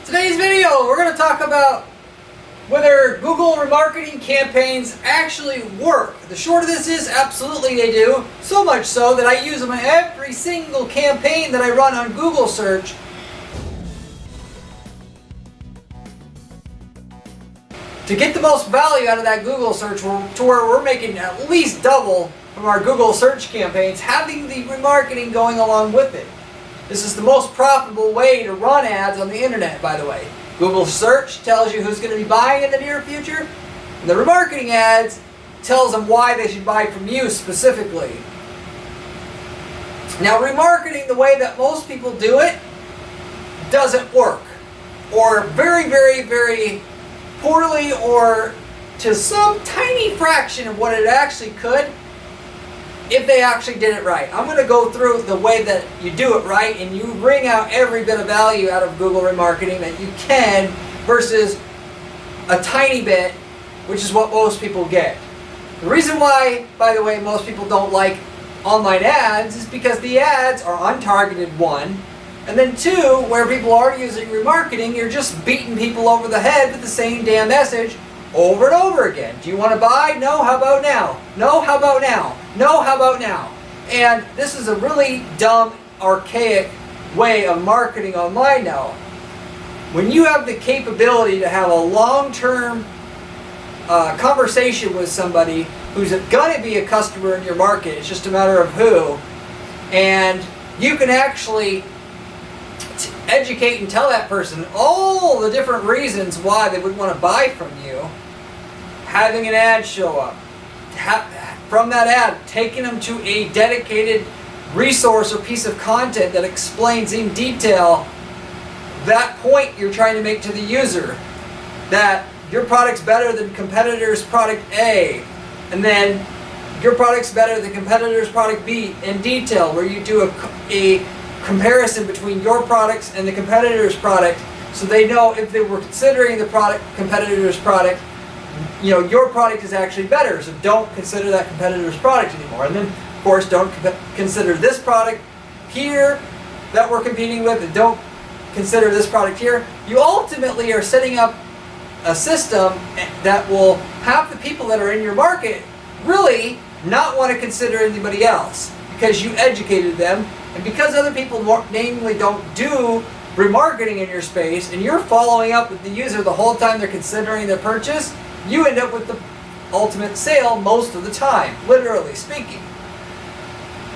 Today's video, we're going to talk about whether Google remarketing campaigns actually work. The short of this is absolutely they do. So much so that I use them in every single campaign that I run on Google search. To get the most value out of that Google search to where we're making at least double from our Google search campaigns, having the remarketing going along with it. This is the most profitable way to run ads on the internet, by the way. Google search tells you who's going to be buying in the near future. And the remarketing ads tells them why they should buy from you specifically. Now, remarketing, the way that most people do it, doesn't work. Or very, very, very poorly, or to some tiny fraction of what it actually could, if they actually did it right. I'm going to go through the way that you do it right and you wring out every bit of value out of Google remarketing that you can versus a tiny bit, which is what most people get. The reason why, by the way, most people don't like online ads is because the ads are untargeted, one, and then two, where people are using remarketing, you're just beating people over the head with the same damn message over and over again. Do you want to buy? No, how about now? No, how about now? No, how about now? And this is a really dumb, archaic way of marketing online now. When you have the capability to have a long-term conversation with somebody who's going to be a customer in your market, it's just a matter of who, and you can actually educate and tell that person all the different reasons why they would want to buy from you, having an ad show up, from that ad, taking them to a dedicated resource or piece of content that explains in detail that point you're trying to make to the user, that your product's better than competitor's product A, and then your product's better than competitor's product B in detail, where you do a comparison between your products and the competitor's product, so they know if they were considering the competitor's product, you know, your product is actually better, so don't consider that competitor's product anymore. And then, of course, don't consider this product here that we're competing with, and don't consider this product here. You ultimately are setting up a system that will have the people that are in your market really not want to consider anybody else, because you educated them, and because other people namely don't do remarketing in your space, and you're following up with the user the whole time they're considering their purchase, you end up with the ultimate sale most of the time, literally speaking.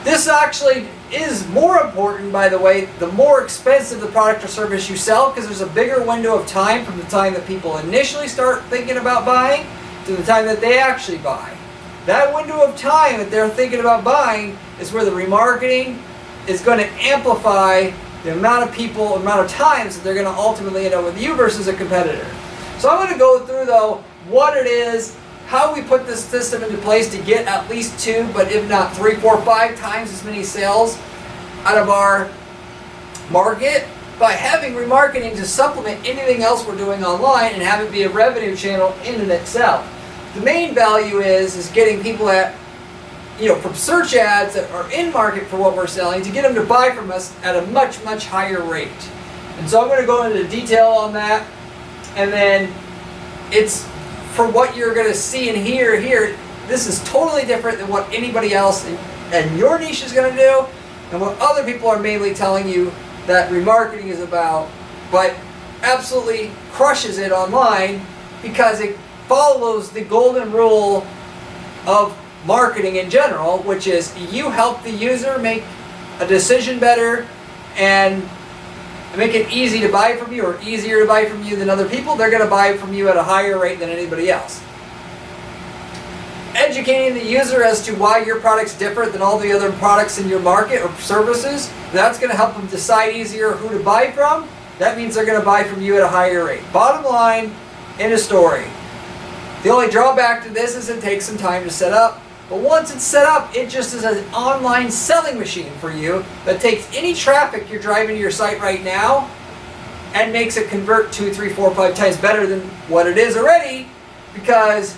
This actually is more important, by the way, the more expensive the product or service you sell, because there's a bigger window of time from the time that people initially start thinking about buying to the time that they actually buy. That window of time that they're thinking about buying is where the remarketing is going to amplify the amount of people, amount of times that they're going to ultimately end up with you versus a competitor. So I'm going to go through, though, what it is, how we put this system into place to get at least 2, but if not 3, 4, 5 times as many sales out of our market by having remarketing to supplement anything else we're doing online and have it be a revenue channel in and itself. The main value is getting people that, you know, from search ads that are in market for what we're selling, to get them to buy from us at a much, much higher rate. And so I'm going to go into detail on that, and then it's for what you're going to see and hear here. This is totally different than what anybody else in your niche is going to do, and what other people are mainly telling you that remarketing is about, but absolutely crushes it online because it follows the golden rule of marketing in general, which is you help the user make a decision better and make it easy to buy from you, or easier to buy from you than other people. They're going to buy from you at a higher rate than anybody else. Educating the user as to why your product's different than all the other products in your market or services, that's going to help them decide easier who to buy from. That means they're going to buy from you at a higher rate. Bottom line, in a story. The only drawback to this is it takes some time to set up. But once it's set up, it just is an online selling machine for you that takes any traffic you're driving to your site right now and makes it convert 2, 3, 4, 5 times better than what it is already, because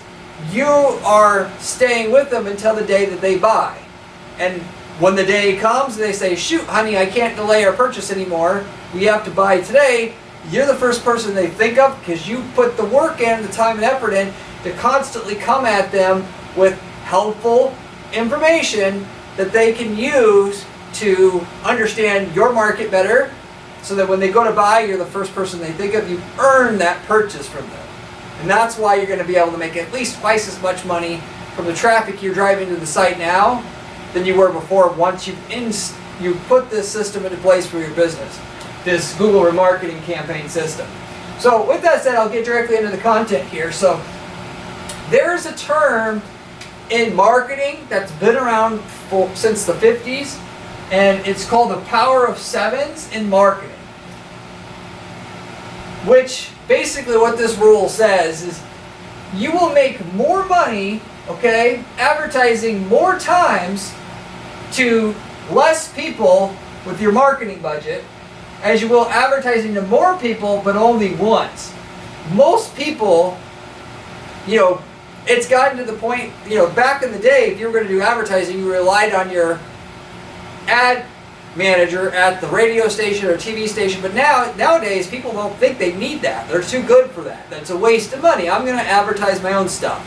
you are staying with them until the day that they buy. And when the day comes and they say, shoot, honey, I can't delay our purchase anymore, we have to buy today, you're the first person they think of because you put the work in, the time and effort in to constantly come at them with helpful information that they can use to understand your market better, so that when they go to buy, you're the first person they think of. You earn that purchase from them. And that's why you're going to be able to make at least twice as much money from the traffic you're driving to the site now than you were before, once you put this system into place for your business, this Google Remarketing campaign system. So with that said, I'll get directly into the content here. So there's a term in marketing that's been around since the 50s, and it's called the power of sevens in marketing. Which basically what this rule says is you will make more money, okay, advertising more times to less people with your marketing budget as you will advertising to more people but only once. Most people, it's gotten to the point, back in the day, if you were going to do advertising, you relied on your ad manager at the radio station or TV station, but nowadays people don't think they need that. They're too good for that. That's a waste of money. I'm going to advertise my own stuff.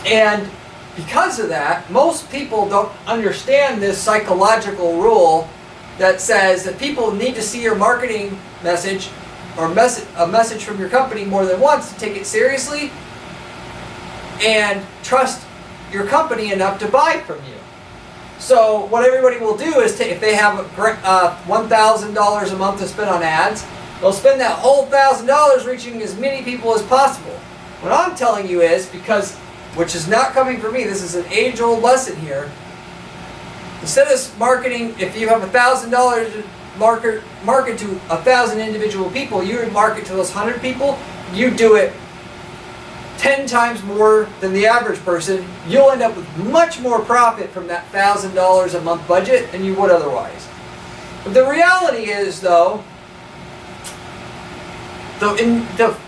And because of that, most people don't understand this psychological rule that says that people need to see your marketing message or a message from your company more than once to take it seriously and trust your company enough to buy from you. So what everybody will do is, if they have $1,000 a month to spend on ads, they'll spend that whole $1,000 reaching as many people as possible. What I'm telling you is, which is not coming from me, this is an age-old lesson here. Instead of marketing, if you have $1,000 to market to 1,000 individual people, you would market to those 100 people. You do it 10 times more than the average person. You'll end up with much more profit from that $1,000 a month budget than you would otherwise. But the reality is, though, the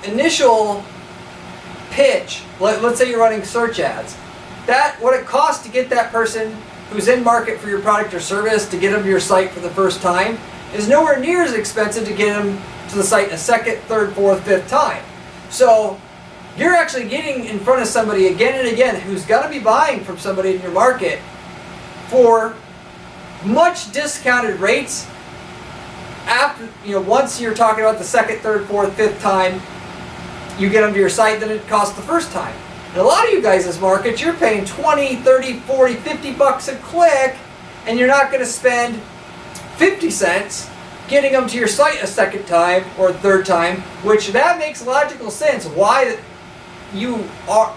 initial pitch, let's say you're running search ads, what it costs to get that person who's in market for your product or service to get them to your site for the first time is nowhere near as expensive to get them to the site a second, third, fourth, fifth time. So you're actually getting in front of somebody again and again who's going to be buying from somebody in your market for much discounted rates after, once you're talking about the second, third, fourth, fifth time you get them to your site than it cost the first time. And a lot of you guys' markets, you're paying 20, 30, 40, 50 bucks a click, and you're not going to spend 50 cents getting them to your site a second time or a third time, which that makes logical sense. Why you are,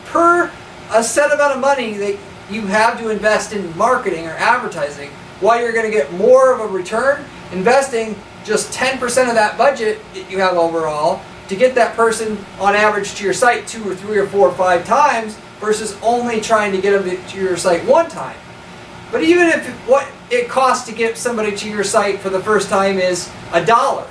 per a set amount of money that you have to invest in marketing or advertising, why you're going to get more of a return investing just 10% of that budget that you have overall to get that person on average to your site 2 or 3 or 4 or 5 times versus only trying to get them to your site one time. But even if what it costs to get somebody to your site for the first time is $1,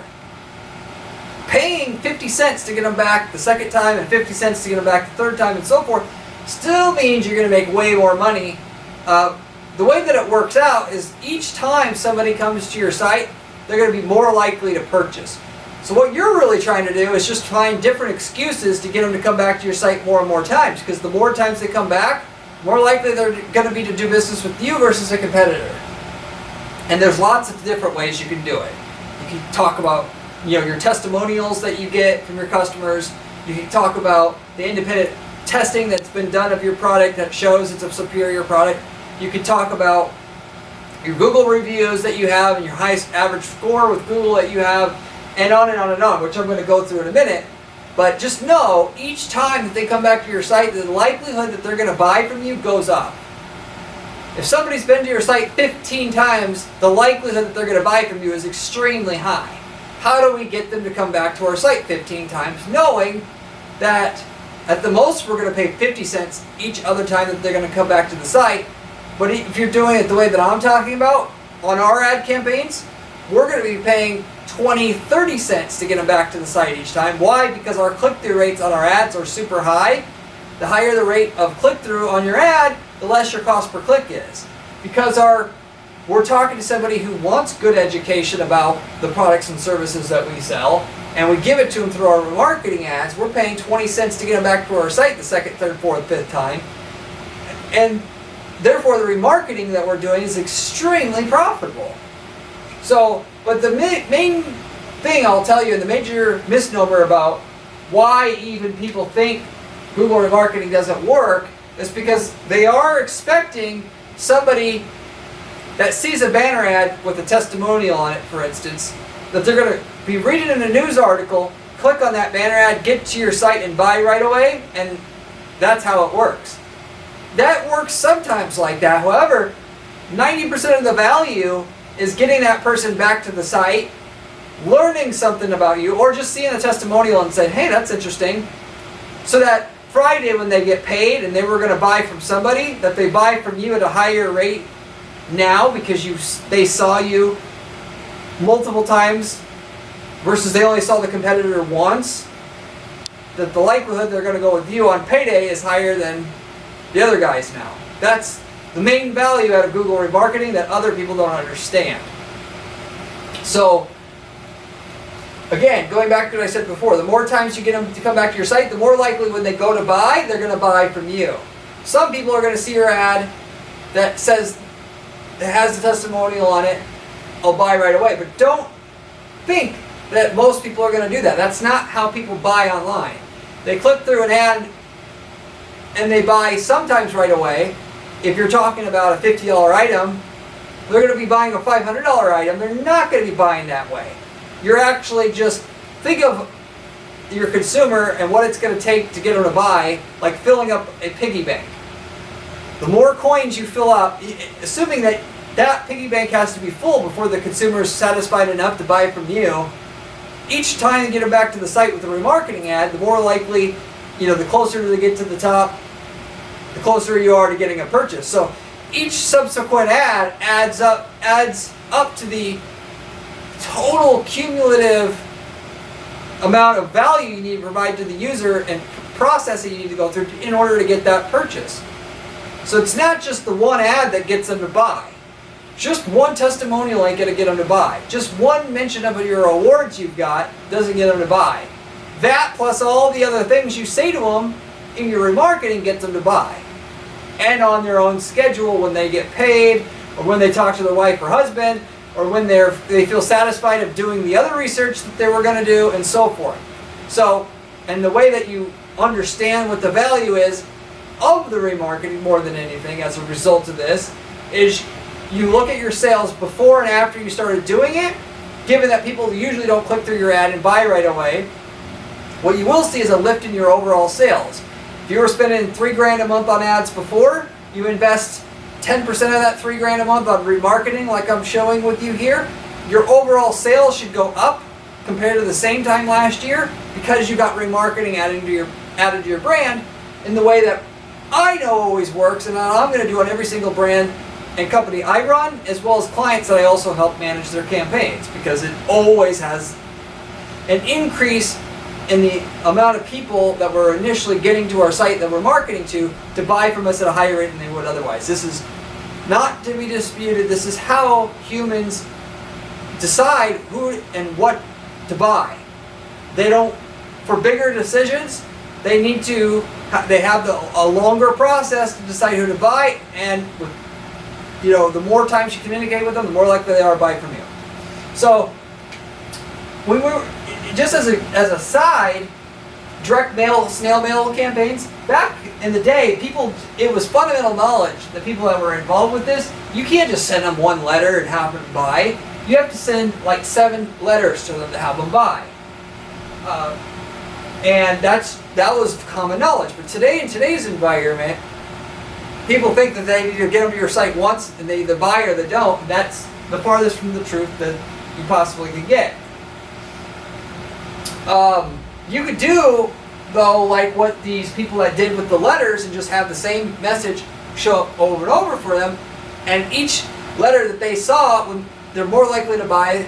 paying 50 cents to get them back the second time and 50 cents to get them back the third time and so forth still means you're going to make way more money. The way that it works out is each time somebody comes to your site, they're going to be more likely to purchase. So what you're really trying to do is just find different excuses to get them to come back to your site more and more times, because the more times they come back, more likely they're going to be to do business with you versus a competitor. And there's lots of different ways you can do it. You can talk about your testimonials that you get from your customers. You can talk about the independent testing that's been done of your product that shows it's a superior product. You can talk about your Google reviews that you have and your highest average score with Google that you have, and on and on and on, which I'm going to go through in a minute. But just know, each time that they come back to your site, the likelihood that they're going to buy from you goes up. If somebody's been to your site 15 times, the likelihood that they're going to buy from you is extremely high. How do we get them to come back to our site 15 times, knowing that at the most we're going to pay 50 cents each other time that they're going to come back to the site? But if you're doing it the way that I'm talking about, on our ad campaigns, we're going to be paying 20, 30 cents to get them back to the site each time. Why? Because our click-through rates on our ads are super high. The higher the rate of click-through on your ad, the less your cost per click is. Because our we're talking to somebody who wants good education about the products and services that we sell, and we give it to them through our remarketing ads, we're paying 20 cents to get them back to our site the second, third, fourth, fifth time. And therefore the remarketing that we're doing is extremely profitable. So, but the main thing I'll tell you, and the major misnomer about why even people think Google Remarketing doesn't work, is because they are expecting somebody that sees a banner ad with a testimonial on it, for instance, that they're going to be reading in a news article, click on that banner ad, get to your site and buy right away, and that's how it works. That works sometimes like that. However, 90% of the value is getting that person back to the site, learning something about you, or just seeing a testimonial and saying, hey, that's interesting, so that Friday when they get paid and they were going to buy from somebody, that they buy from you at a higher rate now because they saw you multiple times versus they only saw the competitor once, that the likelihood they're going to go with you on payday is higher than the other guys now. That's the main value out of Google Remarketing that other people don't understand. So, again, going back to what I said before, the more times you get them to come back to your site, the more likely when they go to buy, they're going to buy from you. Some people are going to see your ad that says, it has a testimonial on it, I'll buy right away. But don't think that most people are going to do that. That's not how people buy online. They click through an ad and they buy sometimes right away. If you're talking about a $50 item, they're going to be buying a $500 item. They're not going to be buying that way. You're actually just, think of your consumer and what it's going to take to get them to buy, like filling up a piggy bank. The more coins you fill up, assuming that that piggy bank has to be full before the consumer is satisfied enough to buy from you, each time you get them back to the site with a remarketing ad, the more likely, the closer they get to the top, the closer you are to getting a purchase. So each subsequent ad adds up to the total cumulative amount of value you need to provide to the user and process that you need to go through in order to get that purchase. So it's not just the one ad that gets them to buy. Just one testimonial ain't going to get them to buy. Just one mention of your awards you've got doesn't get them to buy. That plus all the other things you say to them in your remarketing gets them to buy. And on their own schedule when they get paid, or when they talk to their wife or husband, or when they feel satisfied of doing the other research that they were going to do, and so forth. So, and the way that you understand what the value is of the remarketing more than anything as a result of this is you look at your sales before and after you started doing it, given that people usually don't click through your ad and buy right away. What you will see is a lift in your overall sales. If you were spending $3,000 a month on ads before, you invest 10% of that $3,000 a month on remarketing like I'm showing with you here, your overall sales should go up compared to the same time last year because you got remarketing added to your brand in the way that I know always works, and I'm going to do on every single brand and company I run, as well as clients that I also help manage their campaigns, because it always has an increase in the amount of people that we're initially getting to our site that we're marketing to buy from us at a higher rate than they would otherwise. This is not to be disputed. This is how humans decide who and what to buy. They don't, for bigger decisions, they have a longer process to decide who to buy, and the more times you communicate with them, the more likely they are to buy from you. So, when we're just as a side, direct mail, snail mail campaigns, back in the day, it was fundamental knowledge that people that were involved with this, you can't just send them one letter and have them buy. You have to send like 7 letters to them to have them buy. And that was common knowledge. But today, in today's environment, people think that they need to get them to your site once and they either buy or they don't. That's the farthest from the truth that you possibly can get. You could do, though, like what these people that did with the letters and just have the same message show up over and over for them, and each letter that they saw, when they're more likely to buy,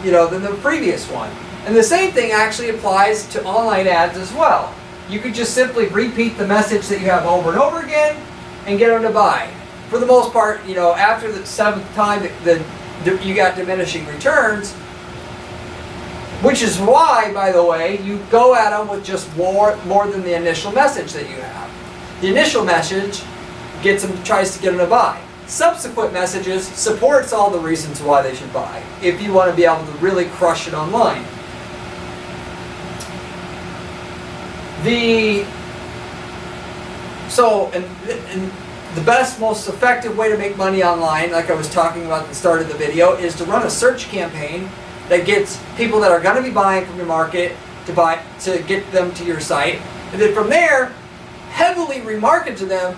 than the previous one. And the same thing actually applies to online ads as well. You could just simply repeat the message that you have over and over again and get them to buy. for the most part, after the 7th time, you got diminishing returns, which is why, by the way, you go at them with just more than the initial message that you have. The initial message tries to get them to buy. Subsequent messages supports all the reasons why they should buy, if you want to be able to really crush it online. And the best, most effective way to make money online, like I was talking about at the start of the video, is to run a search campaign that gets people that are going to be buying from your market to get them to your site, and then from there, heavily remarket to them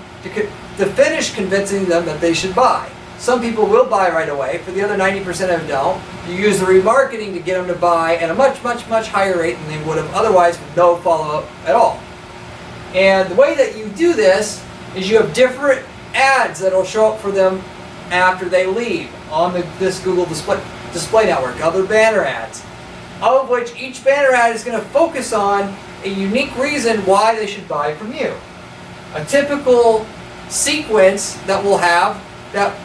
to finish convincing them that they should buy. Some people will buy right away. For the other 90% of them don't. You use the remarketing to get them to buy at a much, much, much higher rate than they would have otherwise with no follow-up at all. And the way that you do this is you have different ads that will show up for them after they leave on this Google display network, other banner ads, of which each banner ad is going to focus on a unique reason why they should buy from you. A typical sequence that we'll have that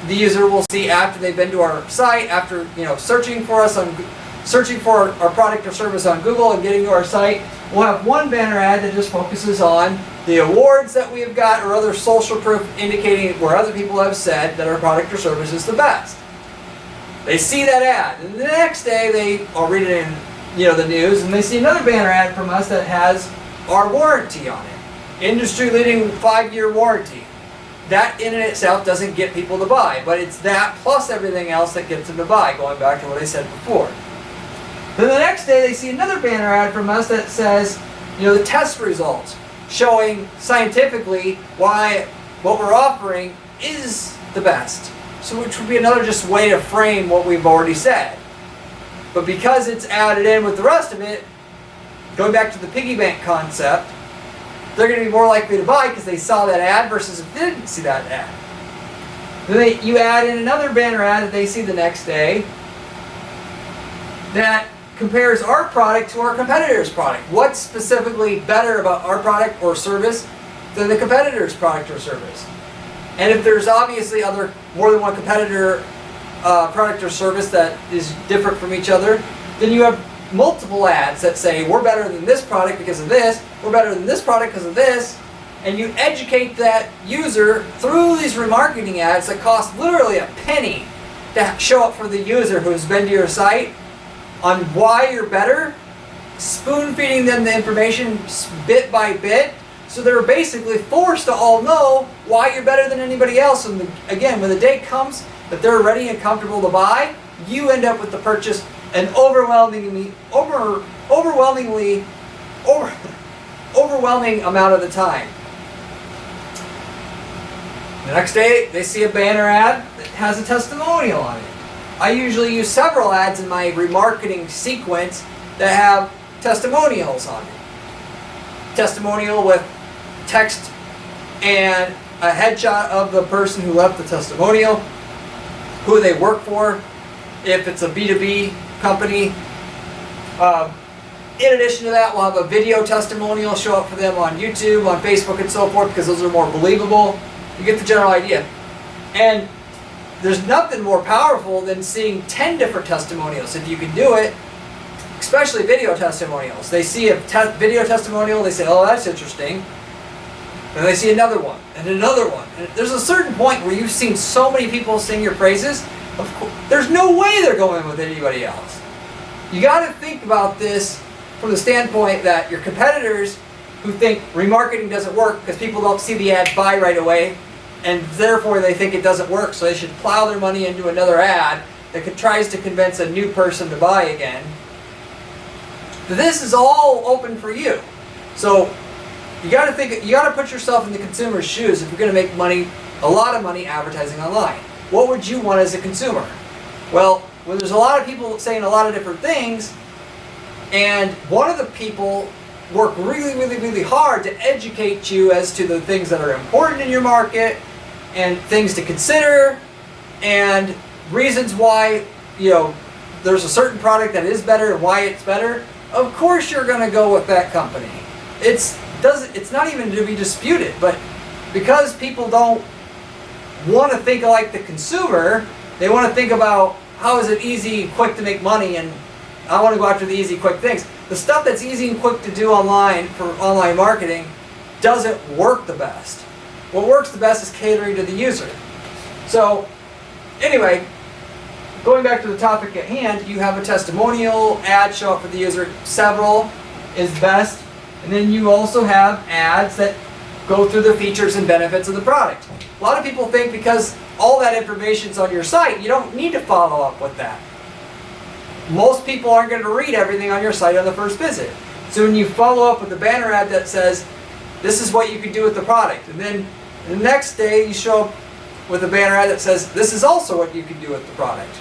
the user will see after they've been to our site, after searching for our product or service on Google and getting to our site. We'll have one banner ad that just focuses on the awards that we have got or other social proof indicating where other people have said that our product or service is the best. They see that ad, and the next day they read it in the news, and they see another banner ad from us that has our warranty on it, industry-leading 5-year warranty. That in and itself doesn't get people to buy, but it's that plus everything else that gets them to buy, going back to what I said before. Then the next day they see another banner ad from us that says, the test results, showing scientifically why what we're offering is the best. So which would be another just way to frame what we've already said. But because it's added in with the rest of it, going back to the piggy bank concept, they're going to be more likely to buy because they saw that ad versus if they didn't see that ad. Then you add in another banner ad that they see the next day that compares our product to our competitor's product. What's specifically better about our product or service than the competitor's product or service? And if there's obviously more than one competitor product or service that is different from each other, then you have multiple ads that say we're better than this product because of this, we're better than this product because of this, and you educate that user through these remarketing ads that cost literally a penny to show up for the user who's been to your site on why you're better, spoon feeding them the information bit by bit, so they're basically forced to all know why you're better than anybody else. And again, when the day comes that they're ready and comfortable to buy, you end up with the purchase an overwhelming amount of the time. The next day, they see a banner ad that has a testimonial on it. I usually use several ads in my remarketing sequence that have testimonials on it. Testimonial with text and a headshot of the person who left the testimonial, who they work for, if it's a B2B company. In addition to that, we'll have a video testimonial show up for them on YouTube, on Facebook, and so forth, because those are more believable. You get the general idea. And there's nothing more powerful than seeing 10 different testimonials, if you can do it, especially video testimonials. They see a video testimonial, they say, oh, that's interesting. And they see another one, and another one. And there's a certain point where you've seen so many people sing your praises, of course, there's no way they're going with anybody else. You got to think about this from the standpoint that your competitors who think remarketing doesn't work because people don't see the ad buy right away, and therefore they think it doesn't work, so they should plow their money into another ad that tries to convince a new person to buy again. This is all open for you. So you got to put yourself in the consumer's shoes if you're going to make money, a lot of money advertising online. What would you want as a consumer? Well, when there's a lot of people saying a lot of different things, and one of the people work really, really, really hard to educate you as to the things that are important in your market and things to consider and reasons why there's a certain product that is better and why it's better, of course you're going to go with that company. It's not even to be disputed, but because people don't want to think like the consumer. They want to think about how is it easy and quick to make money, and I want to go after the easy, quick things. The stuff that's easy and quick to do online for online marketing doesn't work the best. What works the best is catering to the user. So anyway, going back to the topic at hand, you have a testimonial ad show up for the user. Several is best. And then you also have ads that go through the features and benefits of the product. A lot of people think because all that information is on your site, you don't need to follow up with that. Most people aren't going to read everything on your site on the first visit. So when you follow up with a banner ad that says, this is what you can do with the product, and then the next day you show up with a banner ad that says, this is also what you can do with the product.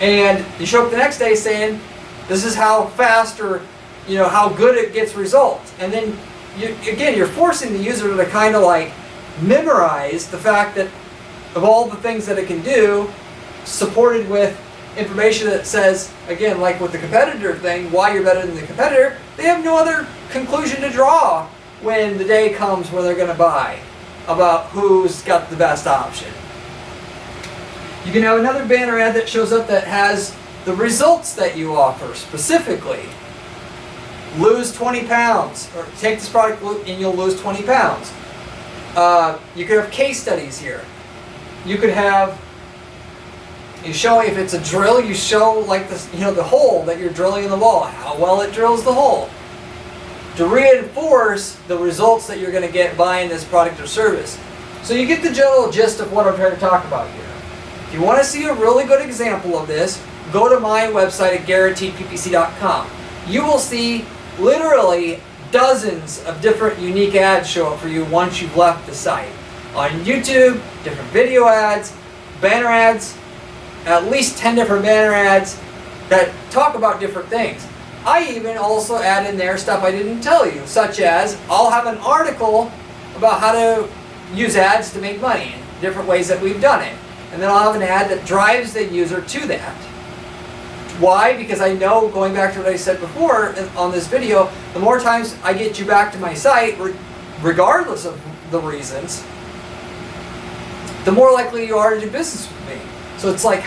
And you show up the next day saying, this is how fast or how good it gets results. And then you're forcing the user to kind of like memorize the fact that of all the things that it can do, supported with information that says, again, like with the competitor thing, why you're better than the competitor. They have no other conclusion to draw when the day comes when they're going to buy about who's got the best option. You can have another banner ad that shows up that has the results that you offer specifically. Lose 20 pounds, or take this product and you'll lose 20 pounds. You could have case studies here. You could have, you show if it's a drill, you show like this, the hole that you're drilling in the wall, how well it drills the hole, to reinforce the results that you're going to get buying this product or service. So you get the general gist of what I'm trying to talk about here. If you want to see a really good example of this, go to my website at guaranteedppc.com. You will see literally dozens of different unique ads show up for you once you've left the site. On YouTube, different video ads, banner ads, at least 10 different banner ads that talk about different things. I even also add in there stuff I didn't tell you, such as I'll have an article about how to use ads to make money in different ways that we've done it. And then I'll have an ad that drives the user to that. Why? Because I know, going back to what I said before on this video, the more times I get you back to my site, regardless of the reasons, the more likely you are to do business with me. So it's like,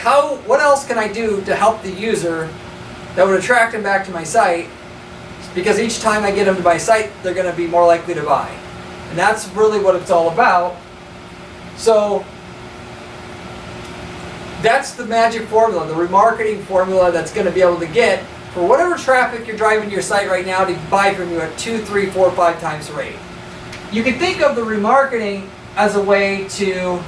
what else can I do to help the user that would attract them back to my site? Because each time I get them to my site, they're going to be more likely to buy. And that's really what it's all about. So that's the magic formula, the remarketing formula that's going to be able to get for whatever traffic you're driving to your site right now to buy from you at 2, 3, 4, 5 times the rate. You can think of the remarketing as a way to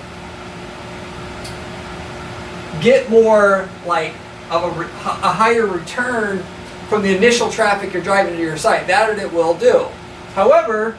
get more like of a higher return from the initial traffic you're driving to your site. That it will do. However,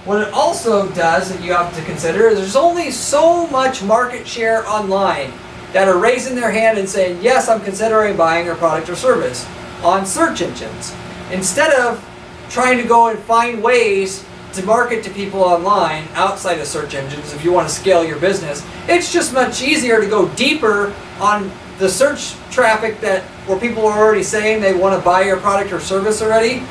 what it also does that you have to consider is there's only so much market share online that are raising their hand and saying, yes, I'm considering buying your product or service on search engines. Instead of trying to go and find ways to market to people online outside of search engines if you want to scale your business, it's just much easier to go deeper on the search traffic where people are already saying they want to buy your product or service already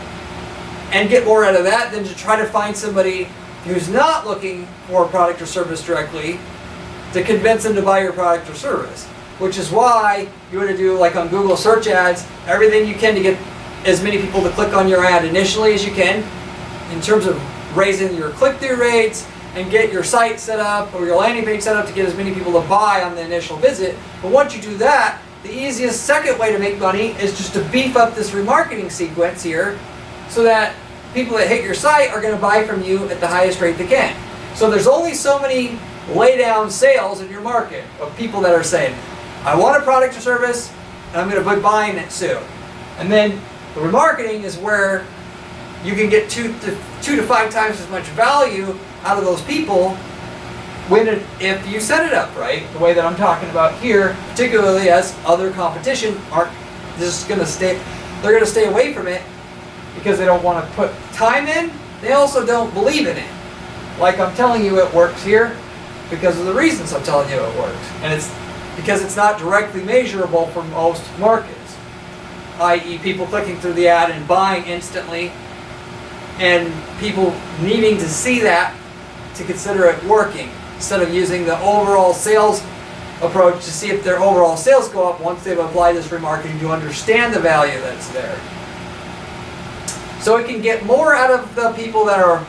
and get more out of that than to try to find somebody who's not looking for a product or service directly to convince them to buy your product or service. Which is why you want to do, like on Google search ads, everything you can to get as many people to click on your ad initially as you can in terms of raising your click-through rates and get your site set up or your landing page set up to get as many people to buy on the initial visit. But once you do that, the easiest second way to make money is just to beef up this remarketing sequence here so that people that hit your site are going to buy from you at the highest rate they can. So there's only so many lay down sales in your market of people that are saying, I want a product or service and I'm going to be buying it soon. And then the remarketing is where you can get 2 to 5 times as much value out of those people if you set it up right, the way that I'm talking about here, particularly as other competition aren't just going to stay, they're going to stay away from it because they don't want to put time in. They also don't believe in it. Like I'm telling you it works here because of the reasons I'm telling you it works. And it's because it's not directly measurable for most markets, i.e. people clicking through the ad and buying instantly and people needing to see that to consider it working. instead of using the overall sales approach to see if their overall sales go up once they've applied this remarketing to understand the value that's there. So it can get more out of the people that are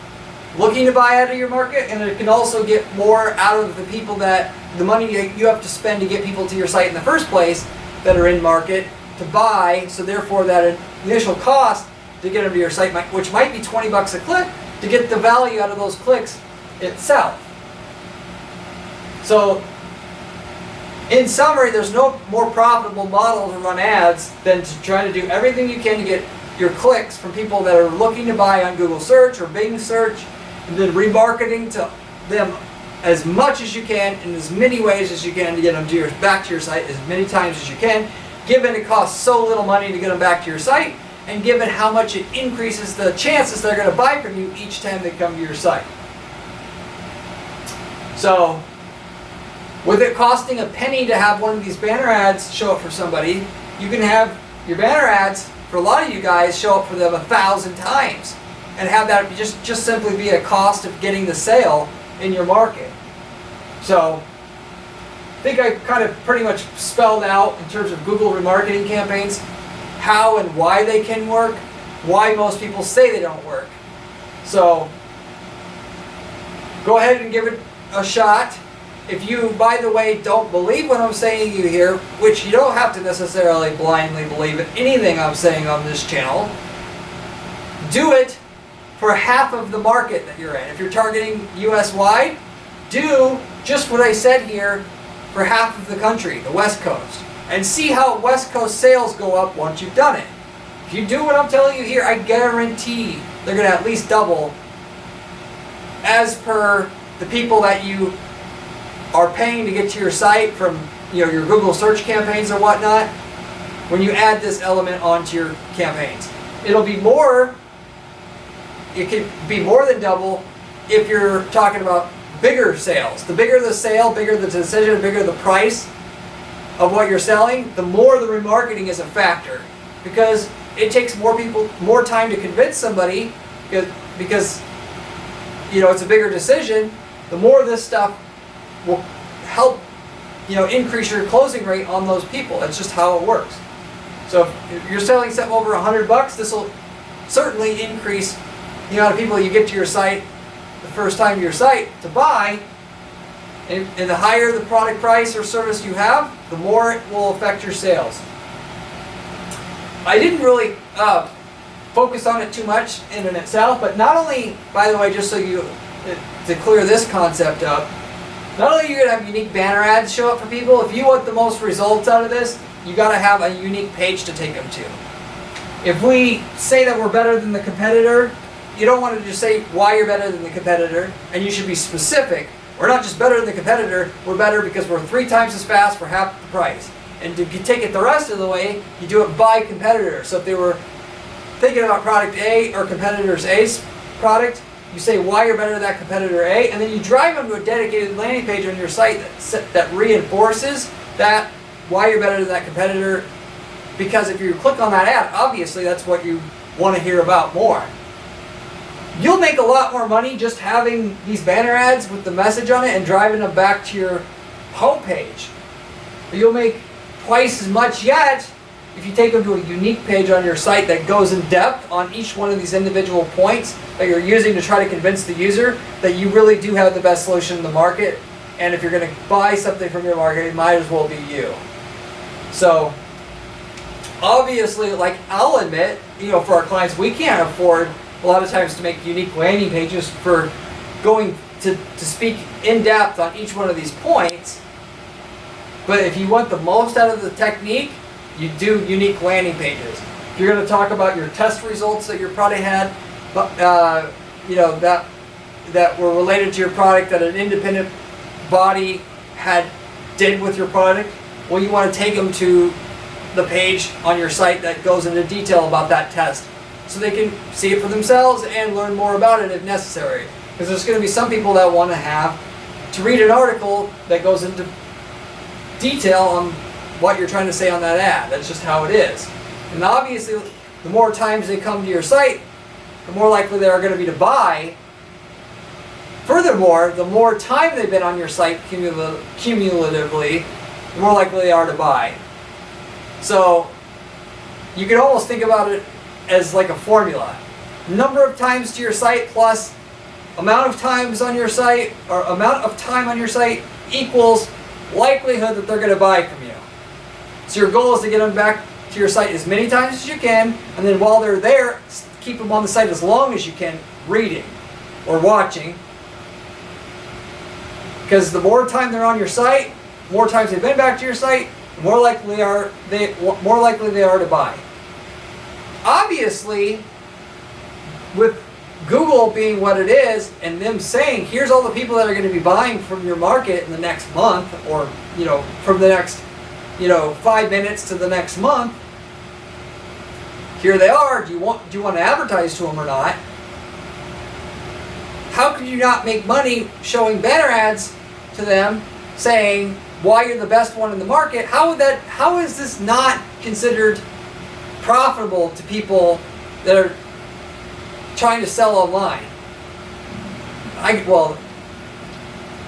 looking to buy out of your market, and it can also get more out of the people that the money you have to spend to get people to your site in the first place that are in market to buy. So therefore that initial cost to get them to your site, which might be 20 bucks a click, to get the value out of those clicks itself. So in summary, there's no more profitable model to run ads than to try to do everything you can to get your clicks from people that are looking to buy on Google search or Bing search, and then remarketing to them as much as you can in as many ways as you can to get them to back to your site as many times as you can, given it costs so little money to get them back to your site, and given how much it increases the chances they're going to buy from you each time they come to your site. So with it costing a penny to have one of these banner ads show up for somebody, you can have your banner ads for a lot of you guys show up for them 1,000 times and have that just simply be a cost of getting the sale in your market. So I think I kind of pretty much spelled out in terms of Google remarketing campaigns how and why they can work, why most people say they don't work. So go ahead and give it a shot. If you, by the way, don't believe what I'm saying you here, which you don't have to necessarily blindly believe in anything I'm saying on this channel, do it for half of the market that you're in. If you're targeting US-wide, do just what I said here for half of the country, the West Coast, and see how West Coast sales go up once you've done it. If you do what I'm telling you here, I guarantee they're going to at least double as per the people that you are paying to get to your site from your Google search campaigns or whatnot. When you add this element onto your campaigns, it'll be more. It could be more than double if you're talking about bigger sales. The bigger the sale, bigger the decision, bigger the price of what you're selling, the more the remarketing is a factor, because it takes more time to convince somebody because it's a bigger decision. The more this stuff will help increase your closing rate on those people. That's just how it works. So if you're selling something over $100, this will certainly increase the amount of people you get to your site the first time to your site to buy. And the higher the product price or service you have, the more it will affect your sales. I didn't really focus on it too much in and itself, but not only, by the way, just so to clear this concept up, not only are you going to have unique banner ads show up for people, if you want the most results out of this, you got to have a unique page to take them to. If we say that we're better than the competitor, you don't want to just say why you're better than the competitor, and you should be specific. We're not just better than the competitor, we're better because we're 3 times as fast for half the price. And to take it the rest of the way, you do it by competitor. So if they were thinking about product A or competitor's A's product, you say why you're better than that competitor A, and then you drive them to a dedicated landing page on your site that reinforces that why you're better than that competitor, because if you click on that ad, obviously that's what you want to hear about more. You'll make a lot more money just having these banner ads with the message on it and driving them back to your homepage. But you'll make twice as much yet if you take them to a unique page on your site that goes in depth on each one of these individual points that you're using to try to convince the user that you really do have the best solution in the market. And if you're going to buy something from your market, it might as well be you. So obviously, like I'll admit, for our clients, we can't afford a lot of times to make unique landing pages for going to speak in depth on each one of these points. But if you want the most out of the technique, you do unique landing pages. If you're going to talk about your test results that your product had, that were related to your product that an independent body did with your product, well, you want to take them to the page on your site that goes into detail about that test, so they can see it for themselves and learn more about it if necessary. Because there's going to be some people that want to read an article that goes into detail on what you're trying to say on that ad. That's just how it is. And obviously, the more times they come to your site, the more likely they are going to be to buy. Furthermore, the more time they've been on your site cumulatively, the more likely they are to buy. So you can almost think about it as like a formula. Number of times to your site plus amount of times on your site, or amount of time on your site, equals likelihood that they're going to buy from you. So your goal is to get them back to your site as many times as you can, and then while they're there, keep them on the site as long as you can, reading or watching. Because the more time they're on your site, more times they've been back to your site, the more likely they are to buy. Obviously, with Google being what it is, and them saying, here's all the people that are going to be buying from your market in the next month, or from the next 5 minutes to the next month, here they are. Do you want to advertise to them or not? How could you not make money showing banner ads to them saying why you're the best one in the market? How is this not considered profitable to people that are trying to sell online? Well,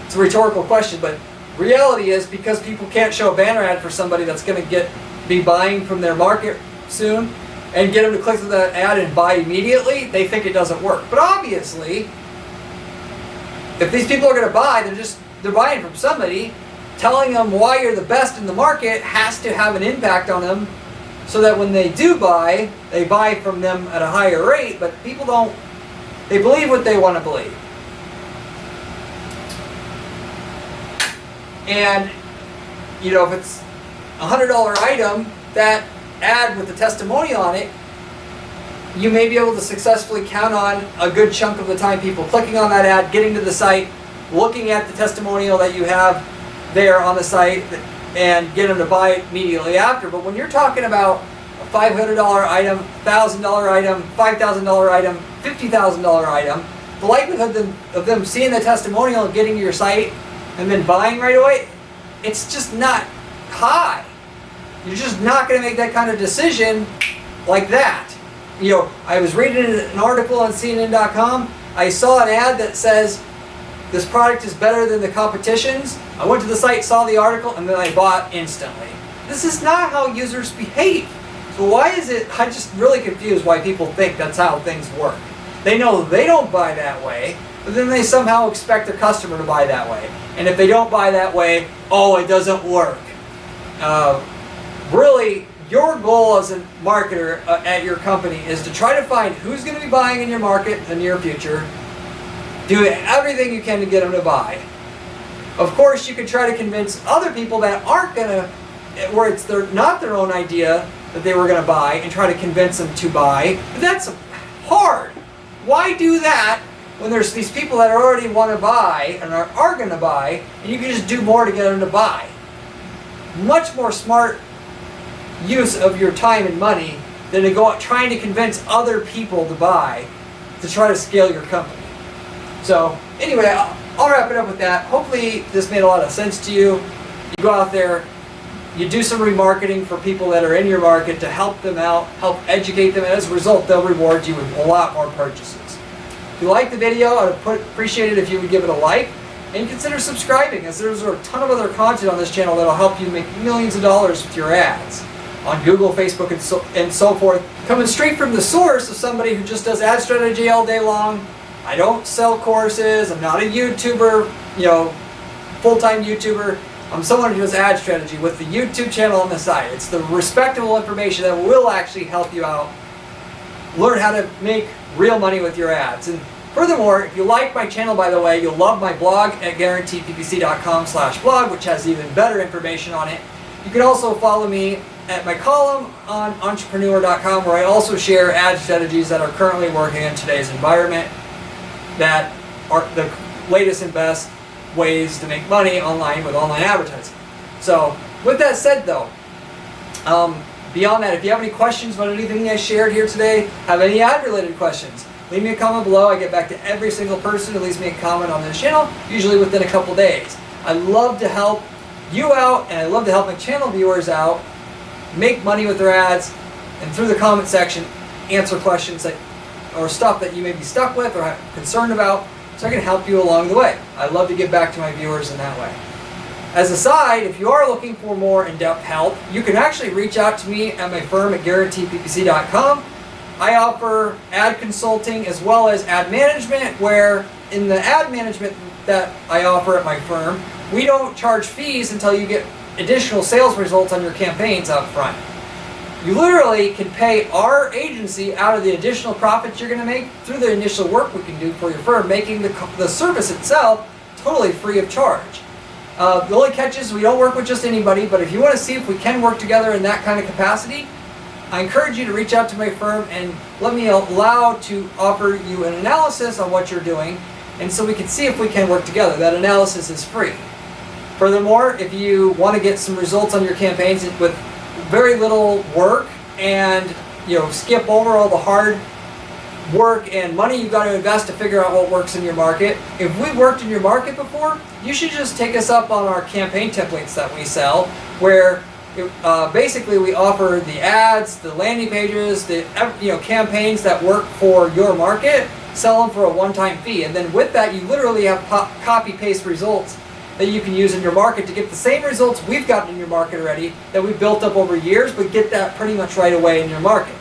it's a rhetorical question, but reality is, because people can't show a banner ad for somebody that's going to be buying from their market soon and get them to click that ad and buy immediately, they think it doesn't work. But obviously, if these people are going to buy, they're buying from somebody. Telling them why you're the best in the market has to have an impact on them, so that when they do buy, they buy from them at a higher rate. But people they believe what they want to believe. And if it's a $100 item, that ad with the testimonial on it, you may be able to successfully count on a good chunk of the time people clicking on that ad, getting to the site, looking at the testimonial that you have there on the site, and get them to buy it immediately after. But when you're talking about a $500 item, $1,000 item, $5,000 item, $50,000 item, the likelihood of them seeing the testimonial and getting to your site and then buying right away, it's just not high. You're just not going to make that kind of decision like that. I was reading an article on CNN.com. I saw an ad that says, this product is better than the competition's. I went to the site, saw the article, and then I bought instantly. This is not how users behave. So why is it, I'm just really confused why people think that's how things work. They know they don't buy that way, but then they somehow expect their customer to buy that way. And if they don't buy that way, it doesn't work. Really, your goal as a marketer at your company is to try to find who's going to be buying in your market in the near future. Do everything you can to get them to buy. Of course, you could try to convince other people that aren't going to, where it's not their own idea that they were going to buy, and try to convince them to buy. But that's hard. Why do that when there's these people that already want to buy and are going to buy, and you can just do more to get them to buy? Much more smart use of your time and money than to go out trying to convince other people to buy to try to scale your company. So anyway, I'll wrap it up with that. Hopefully this made a lot of sense to you. You go out there, you do some remarketing for people that are in your market to help them out, help educate them, and as a result, they'll reward you with a lot more purchases. If you like the video, I'd appreciate it if you would give it a like, and consider subscribing, as there's a ton of other content on this channel that'll help you make millions of dollars with your ads on Google, Facebook, and so forth. Coming straight from the source of somebody who just does ad strategy all day long. I don't sell courses. I'm not a YouTuber, full-time YouTuber. I'm someone who does ad strategy with the YouTube channel on the side. It's the respectable information that will actually help you out learn how to make real money with your ads. And furthermore, if you like my channel, by the way, you'll love my blog at guaranteedppc.com/blog, which has even better information on it. You can also follow me at my column on entrepreneur.com, where I also share ad strategies that are currently working in today's environment, that are the latest and best ways to make money online with online advertising. So with that said though, beyond that, if you have any questions about anything I shared here today, have any ad related questions, leave me a comment below. I get back to every single person who leaves me a comment on this channel, usually within a couple days. I love to help you out, and I love to help my channel viewers out make money with their ads, and through the comment section answer questions or stuff that you may be stuck with or concerned about. so I can help you along the way. I love to give back to my viewers in that way. As a side, if you are looking for more in-depth help, you can actually reach out to me at my firm at guaranteeppc.com. I offer ad consulting as well as ad management, where in the ad management that I offer at my firm, we don't charge fees until you get additional sales results on your campaigns up front. You literally can pay our agency out of the additional profits you're going to make through the initial work we can do for your firm, making the service itself totally free of charge. The only catch is we don't work with just anybody, but if you want to see if we can work together in that kind of capacity, I encourage you to reach out to my firm and let me allow to offer you an analysis on what you're doing, and so we can see if we can work together. That analysis is free. Furthermore, if you want to get some results on your campaigns with very little work and skip over all the hard work and money you've got to invest to figure out what works in your market, if we've worked in your market before, you should just take us up on our campaign templates that we sell, where basically we offer the ads, the landing pages, the campaigns that work for your market, sell them for a one-time fee, and then with that you literally have copy-paste results that you can use in your market to get the same results we've gotten in your market already that we've built up over years, but get that pretty much right away in your market.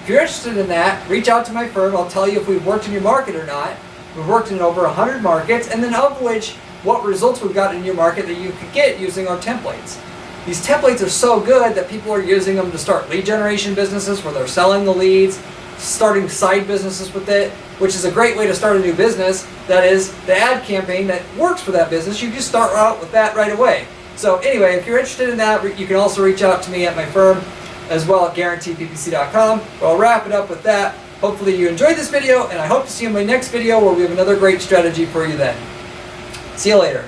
If you're interested in that, reach out to my firm. I'll tell you if we've worked in your market or not. We've worked in over 100 markets, and then of which what results we've got in your market that you could get using our templates. These templates are so good that people are using them to start lead generation businesses where they're selling the leads, starting side businesses with it, which is a great way to start a new business. That is the ad campaign that works for that business. You just start out with that right away. So anyway, if you're interested in that, you can also reach out to me at my firm as well at guaranteeppc.com. But I'll wrap it up with that. Hopefully you enjoyed this video, and I hope to see you in my next video where we have another great strategy for you then. See you later.